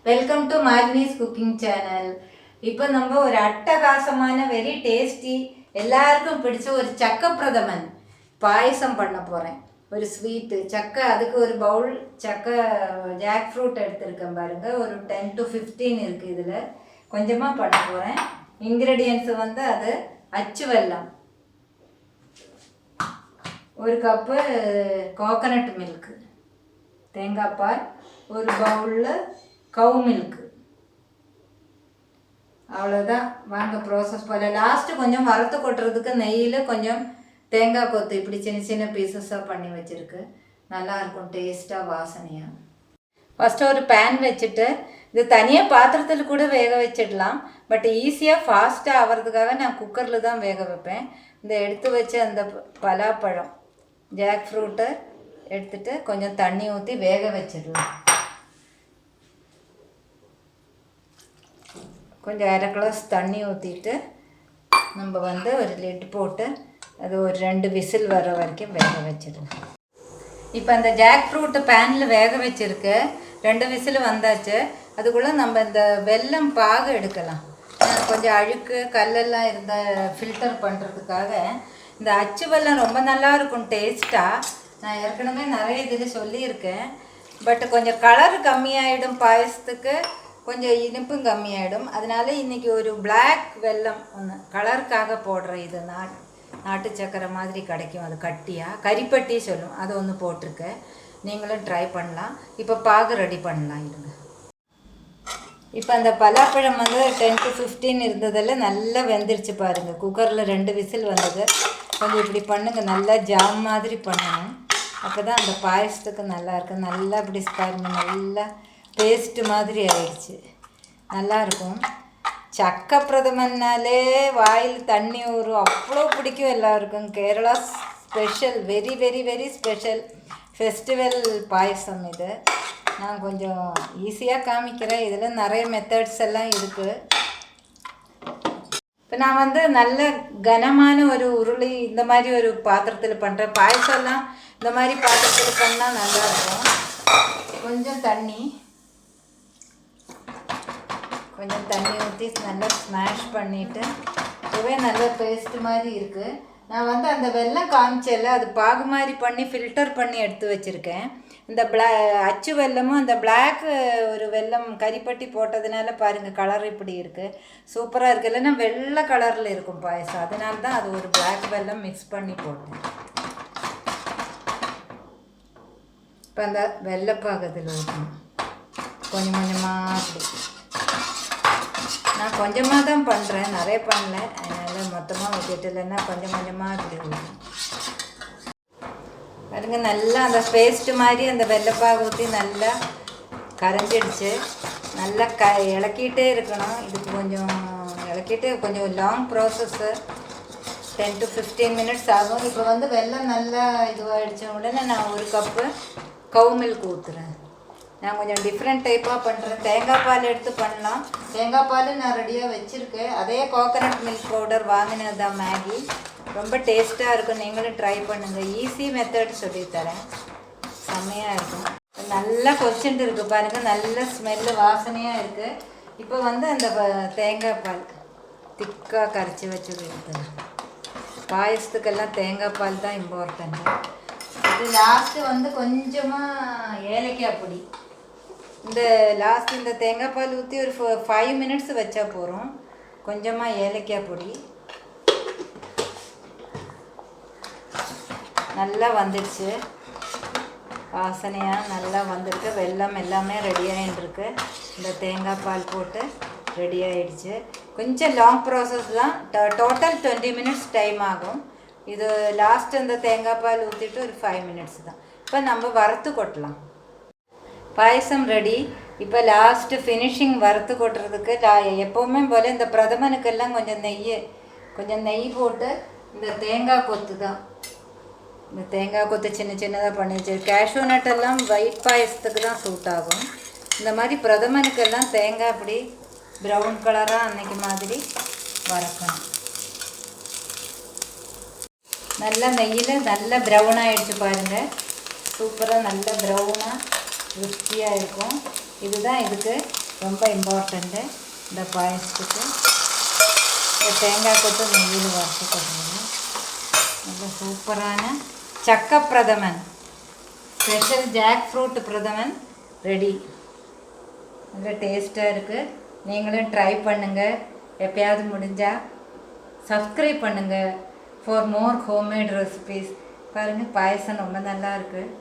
Welcome to Malini's cooking channel. இப்போ நம்ம ஒரு அட்டகாசமான வெரி டேஸ்டி எல்லாருக்கும் பிடிச்ச ஒரு சக்க பிரதமன் பாயசம் பண்ண போகிறேன். ஒரு ஸ்வீட்டு சக்கை, அதுக்கு ஒரு பவுல் சக்கை ஜாக் ஃப்ரூட் எடுத்துருக்கேன் பாருங்கள். ஒரு 10 to 15 இருக்குது. இதில் கொஞ்சமாக பண்ண போகிறேன். இன்க்ரீடியன்ஸு வந்து அது அச்சு வெல்லம், ஒரு கப்பு கோகனட் மில்க்கு, தேங்காய் பால், ஒரு பவுலில் கவு மில்க்கு. அவ்வளோதான். வாங்க ப்ராசஸ் போல். லாஸ்ட்டு கொஞ்சம் வறுத்து கொட்டுறதுக்கு நெய்யில் கொஞ்சம் தேங்காய் கொத்து இப்படி சின்ன சின்ன பீசஸாக பண்ணி வச்சுருக்கு. நல்லாயிருக்கும் டேஸ்ட்டாக, வாசனையாக. ஃபஸ்ட்டு ஒரு பேன் வச்சுட்டு இது தனியாக பாத்திரத்தில் கூட வேக வச்சிடலாம். பட் ஈஸியாக ஃபாஸ்ட்டாக ஆகிறதுக்காக நான் குக்கரில் தான் வேக வைப்பேன். இந்த எடுத்து வச்ச அந்த பலாப்பழம் ஜாக் ஃப்ரூட்டை எடுத்துகிட்டு கொஞ்சம் தண்ணி ஊற்றி வேக வச்சிடலாம். கொஞ்சம் 1/2 கிளாஸ் தண்ணி ஊற்றிட்டு நம்ம வந்து ஒரு லிட் போட்டு அது ஒரு 2 விசில் வர வரைக்கும் வேக வச்சிடலாம். இப்போ அந்த ஜாக் ஃப்ரூட்டு பேனில் வேக வச்சுருக்கு. 2 விசில் வந்தாச்சு. அதுக்குள்ளே நம்ம இந்த வெல்லம் பாகு எடுக்கலாம். கொஞ்சம் அழுக்கு கல்லெல்லாம் இருந்தால் ஃபில்டர் பண்ணுறதுக்காக இந்த அச்சு வெல்லம் ரொம்ப நல்லாயிருக்கும் டேஸ்ட்டாக. நான் ஏற்கனவே நிறைய இதில் சொல்லியிருக்கேன். பட் கொஞ்சம் கலர் கம்மியாயிடும், பாயசத்துக்கு கொஞ்சம் இனிப்பும் கம்மியாயிடும். அதனால இன்றைக்கி ஒரு பிளாக் வெல்லம் ஒன்று கலருக்காக போடுறேன். இது நாட்டு சக்கரை மாதிரி கிடைக்கும், அது கட்டியாக கரிப்பட்டி சொல்லும், அது ஒன்று போட்டிருக்கேன். நீங்களும் ட்ரை பண்ணலாம். இப்போ பாகு ரெடி பண்ணலாம். இருங்க. இப்போ அந்த பலாப்பழம் வந்து 10 to 15 இருந்ததில் நல்லா வெந்துருச்சு பாருங்கள். குக்கரில் 2 விசில் வந்தது. கொஞ்சம் இப்படி பண்ணுங்கள், நல்லா ஜாம் மாதிரி பண்ணணும். அப்போ தான் அந்த பாயசத்துக்கு நல்லாயிருக்கு. நல்லா இப்படி பாருங்க, நல்லா பேஸ்ட்டு மாதிரி ஆயிடுச்சு. நல்லாயிருக்கும். சக்க பிரதமன்னாலே வாயில் தண்ணி ஊறும், அவ்வளோ பிடிக்கும் எல்லாருக்கும். Kerala special, very very very special festival payasam இது. நான் கொஞ்சம் ஈஸியாக காமிக்கிறேன். இதில் நிறைய மெத்தட்ஸ் எல்லாம் இருக்குது. இப்போ நான் வந்து நல்ல கனமான ஒரு உருளி இந்த மாதிரி ஒரு பாத்திரத்தில் பண்ணுறேன். பாயசம்லாம் இந்த மாதிரி பாத்திரத்தில் பண்ணால் நல்லாயிருக்கும். கொஞ்சம் தண்ணி ஊற்றி நல்லா ஸ்மாஷ் பண்ணிவிட்டு, இதுவே நல்ல பேஸ்ட் மாதிரி இருக்குது. நான் வந்து அந்த வெல்லம் காமிச்சல அது பாகு மாதிரி பண்ணி ஃபில்டர் பண்ணி எடுத்து வச்சுருக்கேன். இந்த அச்சு வெல்லமும் அந்த பிளாக் ஒரு வெல்லம் கரிப்பட்டி போட்டதுனால பாருங்கள் கலர் இப்படி இருக்குது. சூப்பராக இருக்குது. இல்லைன்னா வெள்ளை கலரில் இருக்கும் பாயசம். அதனால தான் அது ஒரு பிளாக் வெல்லம் மிக்ஸ் பண்ணி போட்டேன். இப்போ அந்த வெள்ளைப்பாகு இதில் ஊற்றணும். கொஞ்சம் கொஞ்சமாக அப்படி. நான் கொஞ்சமாக தான் பண்ணுறேன், நிறைய பண்ணல. அதனால் மொத்தமாக ஊற்றிட்டு, இல்லைன்னா கொஞ்சம் கொஞ்சமாக இப்படி ஊற்றணும். பாருங்க, நல்லா அந்த பேஸ்ட்டு மாதிரி அந்த வெள்ளைப்பாகு ஊற்றி நல்லா கரைஞ்சிடுச்சு. நல்லா இளக்கிட்டே இருக்கணும். இதுக்கு கொஞ்சம் இளக்கிட்டு கொஞ்சம் லாங் ப்ராசஸ்ஸு, 10 to 15 மினிட்ஸ் ஆகும். இப்போ வந்து வெல்லம் நல்லா இதுவாகிடுச்ச உடனே நான் ஒரு கப்பு கவு மில்க் ஊற்றுறேன். நான் கொஞ்சம் டிஃப்ரெண்ட் டைப்பாக பண்ணுறேன். தேங்காய் பால் எடுத்து பண்ணலாம். தேங்காய் பால் நான் ரெடியாக வச்சுருக்கேன். அதே கோகனட் மில்க் பவுடர் வாங்கினது தான் மேகி. ரொம்ப டேஸ்ட்டாக இருக்கும். நீங்களும் ட்ரை பண்ணுங்கள். ஈஸி மெத்தட் சொல்லித்தரேன். செம்மையாக இருக்கும். நல்லா கொதிச்சுட்டு இருக்குது பாருங்கள். நல்ல ஸ்மெல்லு, வாசனையாக இருக்குது. இப்போ வந்து அந்த தேங்காய் பால் திக்காக கரைச்சி வச்சது எடுத்துறேன். பாயசத்துக்கெல்லாம் தேங்காய் பால் தான் இம்பார்ட்டண்ட்டு. இது லாஸ்ட்டு வந்து கொஞ்சமாக ஏலக்காய் பொடி. இந்த லாஸ்ட் இந்த தேங்காய் பால் ஊற்றி ஒரு 5 மினிட்ஸ் வச்சா போகிறோம். கொஞ்சமாக ஏலக்காய் பொடி. நல்லா வந்துடுச்சு, வாசனையாக நல்லா வந்திருக்கு. வெல்லம் எல்லாமே ரெடி ஆகிட்டுருக்கு. இந்த தேங்காய் பால் போட்டு ரெடி ஆகிடுச்சு. கொஞ்சம் லாங் ப்ராசஸ் தான். டோட்டல் 20 மினிட்ஸ் டைம் ஆகும். இது லாஸ்ட்டு இந்த தேங்காய் பால் ஊற்றிட்டு ஒரு 5 மினிட்ஸ் தான். இப்போ நம்ம வறுத்து கொட்டலாம். பாயசம் ரெடி. இப்போ லாஸ்ட்டு ஃபினிஷிங் வறுத்து கொட்டுறதுக்கு எப்போவுமே போல் இந்த பிரதமனுக்கெல்லாம் கொஞ்சம் நெய் போட்டு இந்த தேங்காய் கொத்து தான். இந்த தேங்காய் கொத்து சின்ன சின்னதாக பண்ணி வச்சு, கேஷ்யூ நட்டெல்லாம் ஒயிட் பாயசத்துக்கு தான் சூட் ஆகும். இந்த மாதிரி பிரதமனுக்கெல்லாம் தேங்காய் அப்படி ப்ரௌன் கலராக அன்னைக்கு மாதிரி வறுக்கணும். நல்லா நெய்யில் நல்லா ப்ரௌன் ஆகிடுச்சு பாருங்கள். சூப்பராக நல்ல ப்ரௌனாக ருசியாக இருக்கும். இதுதான் இதுக்கு ரொம்ப இம்பார்ட்டண்ட்டு இந்த பாயசத்துக்கு. தேங்காய் கொத்து நெய்யில் வறுத்து கொடுங்க. நல்ல சூப்பரான சக்க பிரதமன், ஸ்பெஷல் ஜாக் ஃப்ரூட் பிரதமன் ரெடி. நல்ல டேஸ்ட்டாக இருக்குது. நீங்களும் ட்ரை பண்ணுங்கள். எப்பயாவது முடிஞ்சால் சப்ஸ்கிரைப் பண்ணுங்கள் ஃபார் மோர் ஹோம்மேட் ரெசிபீஸ். பாருங்கள் பாயசம் ரொம்ப நல்லா இருக்குது.